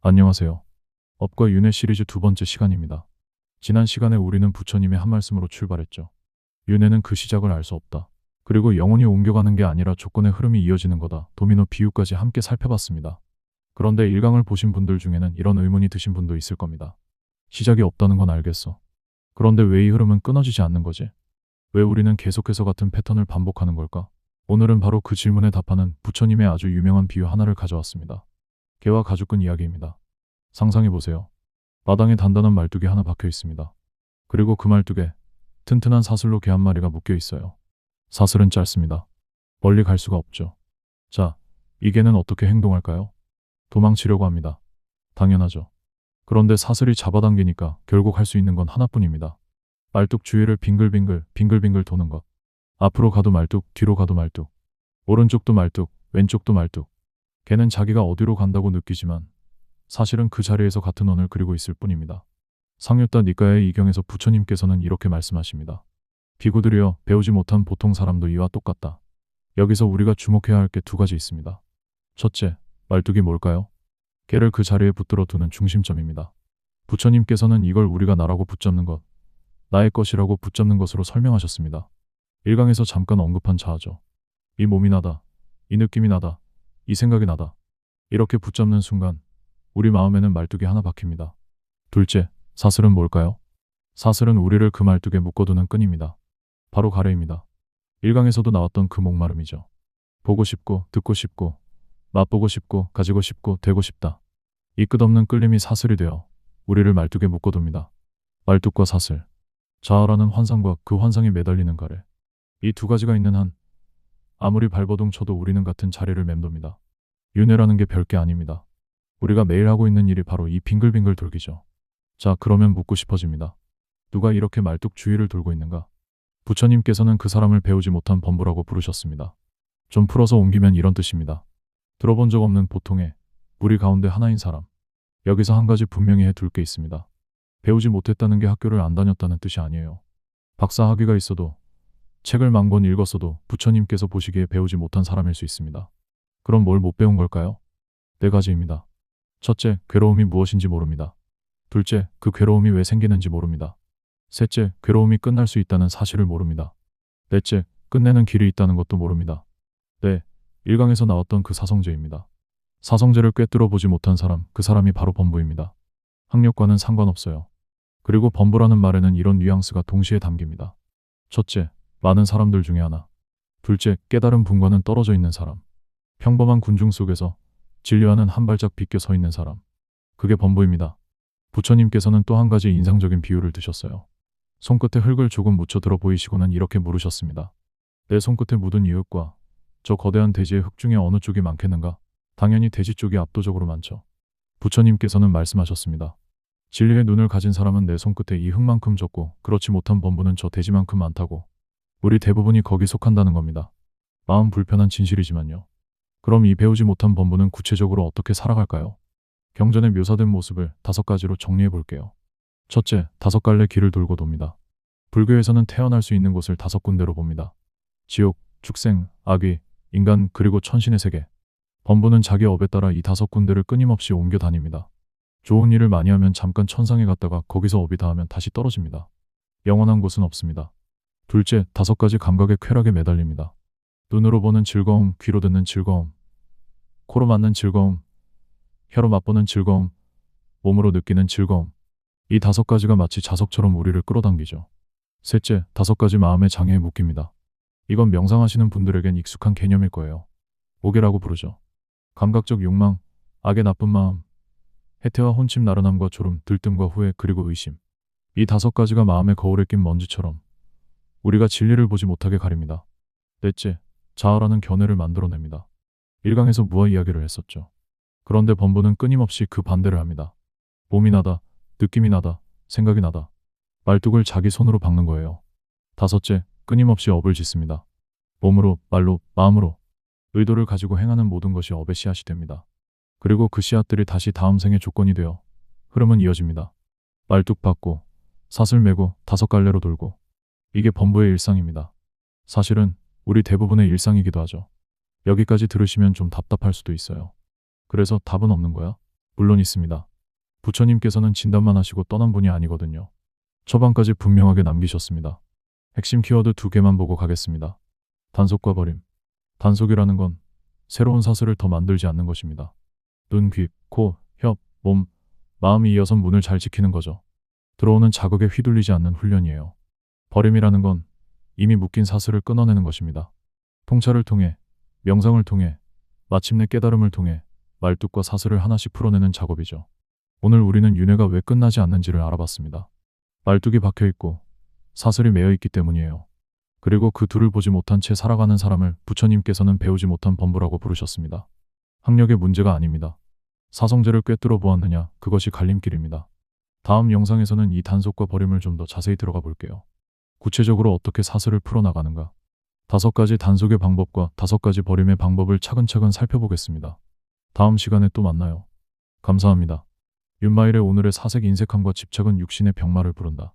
안녕하세요. 업과 윤회 시리즈 두 번째 시간입니다. 지난 시간에 우리는 부처님의 한 말씀으로 출발했죠. 윤회는 그 시작을 알 수 없다. 그리고 영원히 옮겨가는 게 아니라 조건의 흐름이 이어지는 거다. 도미노 비유까지 함께 살펴봤습니다. 그런데 1강을 보신 분들 중에는 이런 의문이 드신 분도 있을 겁니다. 시작이 없다는 건 알겠어. 그런데 왜 이 흐름은 끊어지지 않는 거지? 왜 우리는 계속해서 같은 패턴을 반복하는 걸까? 오늘은 바로 그 질문에 답하는 부처님의 아주 유명한 비유 하나를 가져왔습니다. 개와 가죽끈 이야기입니다. 상상해보세요. 마당에 단단한 말뚝이 하나 박혀 있습니다. 그리고 그 말뚝에 튼튼한 사슬로 개 한 마리가 묶여 있어요. 사슬은 짧습니다. 멀리 갈 수가 없죠. 자, 이 개는 어떻게 행동할까요? 도망치려고 합니다. 당연하죠. 그런데 사슬이 잡아당기니까 결국 할 수 있는 건 하나뿐입니다. 말뚝 주위를 빙글빙글 도는 것. 앞으로 가도 말뚝, 뒤로 가도 말뚝. 오른쪽도 말뚝, 왼쪽도 말뚝. 개는 자기가 어디로 간다고 느끼지만 사실은 그 자리에서 같은 원을 그리고 있을 뿐입니다. 상유타 니까의 이경에서 부처님께서는 이렇게 말씀하십니다. 비구들이여, 배우지 못한 보통 사람도 이와 똑같다. 여기서 우리가 주목해야 할 게 두 가지 있습니다. 첫째, 말뚝이 뭘까요? 개를 그 자리에 붙들어 두는 중심점입니다. 부처님께서는 이걸 우리가 나라고 붙잡는 것, 나의 것이라고 붙잡는 것으로 설명하셨습니다. 1강에서 잠깐 언급한 자아죠. 이 몸이 나다, 이 느낌이 나다, 이 생각이 나다. 이렇게 붙잡는 순간 우리 마음에는 말뚝이 하나 박힙니다. 둘째, 사슬은 뭘까요? 사슬은 우리를 그 말뚝에 묶어두는 끈입니다. 바로 가래입니다. 1강에서도 나왔던 그 목마름이죠. 보고 싶고, 듣고 싶고, 맛보고 싶고, 가지고 싶고, 되고 싶다. 이 끝없는 끌림이 사슬이 되어 우리를 말뚝에 묶어둡니다. 말뚝과 사슬, 자아라는 환상과 그 환상에 매달리는 가래. 이 두 가지가 있는 한 아무리 발버둥 쳐도 우리는 같은 자리를 맴돕니다. 윤회라는 게 별게 아닙니다. 우리가 매일 하고 있는 일이 바로 이 빙글빙글 돌기죠. 자, 그러면 묻고 싶어집니다. 누가 이렇게 말뚝 주위를 돌고 있는가? 부처님께서는 그 사람을 배우지 못한 범부라고 부르셨습니다. 좀 풀어서 옮기면 이런 뜻입니다. 들어본 적 없는 보통의 무리 가운데 하나인 사람. 여기서 한 가지 분명히 해둘 게 있습니다. 배우지 못했다는 게 학교를 안 다녔다는 뜻이 아니에요. 박사 학위가 있어도, 책을 만 권 읽었어도 부처님께서 보시기에 배우지 못한 사람일 수 있습니다. 그럼 뭘 못 배운 걸까요? 네 가지입니다. 첫째, 괴로움이 무엇인지 모릅니다. 둘째, 그 괴로움이 왜 생기는지 모릅니다. 셋째, 괴로움이 끝날 수 있다는 사실을 모릅니다. 넷째, 끝내는 길이 있다는 것도 모릅니다. 네, 1강에서 나왔던 그 사성제입니다. 사성제를 꿰뚫어 보지 못한 사람, 그 사람이 바로 범부입니다. 학력과는 상관없어요. 그리고 범부라는 말에는 이런 뉘앙스가 동시에 담깁니다. 첫째, 많은 사람들 중에 하나. 둘째, 깨달은 분과는 떨어져 있는 사람. 평범한 군중 속에서 진리와는 한 발짝 비껴 서 있는 사람. 그게 범부입니다. 부처님께서는 또 한 가지 인상적인 비유를 드셨어요. 손끝에 흙을 조금 묻혀 들어 보이시고는 이렇게 물으셨습니다. 내 손끝에 묻은 이 흙과 저 거대한 대지의 흙 중에 어느 쪽이 많겠는가? 당연히 대지 쪽이 압도적으로 많죠. 부처님께서는 말씀하셨습니다. 진리의 눈을 가진 사람은 내 손끝에 이 흙만큼 적고 그렇지 못한 범부는 저 대지만큼 많다고. 우리 대부분이 거기 속한다는 겁니다. 마음 불편한 진실이지만요. 그럼 이 배우지 못한 범부는 구체적으로 어떻게 살아갈까요? 경전에 묘사된 모습을 5가지로 정리해 볼게요. 첫째, 5갈래 길을 돌고 돕니다. 불교에서는 태어날 수 있는 곳을 5군데로 봅니다. 지옥, 축생, 악귀, 인간, 그리고 천신의 세계. 범부는 자기 업에 따라 이 5군데를 끊임없이 옮겨 다닙니다. 좋은 일을 많이 하면 잠깐 천상에 갔다가 거기서 업이 닿으면 다시 떨어집니다. 영원한 곳은 없습니다. 둘째, 5가지 감각의 쾌락에 매달립니다. 눈으로 보는 즐거움, 귀로 듣는 즐거움, 코로 맞는 즐거움, 혀로 맛보는 즐거움, 몸으로 느끼는 즐거움. 이 5가지가 마치 자석처럼 우리를 끌어당기죠. 셋째, 5가지 마음의 장애에 묶입니다. 이건 명상하시는 분들에겐 익숙한 개념일 거예요. 오계라고 부르죠. 감각적 욕망, 악의 나쁜 마음, 해태와 혼침 나른함과 졸음, 들뜸과 후회, 그리고 의심. 이 5가지가 마음의 거울에 낀 먼지처럼 우리가 진리를 보지 못하게 가립니다. 넷째, 자아라는 견해를 만들어냅니다. 1강에서 무아 이야기를 했었죠. 그런데 범부는 끊임없이 그 반대를 합니다. 몸이 나다, 느낌이 나다, 생각이 나다. 말뚝을 자기 손으로 박는 거예요. 다섯째, 끊임없이 업을 짓습니다. 몸으로, 말로, 마음으로. 의도를 가지고 행하는 모든 것이 업의 씨앗이 됩니다. 그리고 그 씨앗들이 다시 다음 생의 조건이 되어 흐름은 이어집니다. 말뚝 박고, 사슬 메고, 5갈래로 돌고. 이게 범부의 일상입니다. 사실은 우리 대부분의 일상이기도 하죠. 여기까지 들으시면 좀 답답할 수도 있어요. 그래서 답은 없는 거야? 물론 있습니다. 부처님께서는 진단만 하시고 떠난 분이 아니거든요. 처방까지 분명하게 남기셨습니다. 핵심 키워드 2개만 보고 가겠습니다. 단속과 버림. 단속이라는 건 새로운 사슬을 더 만들지 않는 것입니다. 눈, 귀, 코, 혀, 몸, 마음이 이어서 문을 잘 지키는 거죠. 들어오는 자극에 휘둘리지 않는 훈련이에요. 버림이라는 건 이미 묶인 사슬을 끊어내는 것입니다. 통찰을 통해, 명상을 통해, 마침내 깨달음을 통해 말뚝과 사슬을 하나씩 풀어내는 작업이죠. 오늘 우리는 윤회가 왜 끝나지 않는지를 알아봤습니다. 말뚝이 박혀있고 사슬이 매여있기 때문이에요. 그리고 그 둘을 보지 못한 채 살아가는 사람을 부처님께서는 배우지 못한 범부라고 부르셨습니다. 학력의 문제가 아닙니다. 사성제를 꿰뚫어 보았느냐, 그것이 갈림길입니다. 다음 영상에서는 이 단속과 버림을 좀 더 자세히 들어가 볼게요. 구체적으로 어떻게 사슬을 풀어나가는가, 5가지 단속의 방법과 5가지 버림의 방법을 차근차근 살펴보겠습니다. 다음 시간에 또 만나요. 감사합니다. 윤마일의 오늘의 사색 인색함과 집착은 육신의 병마를 부른다.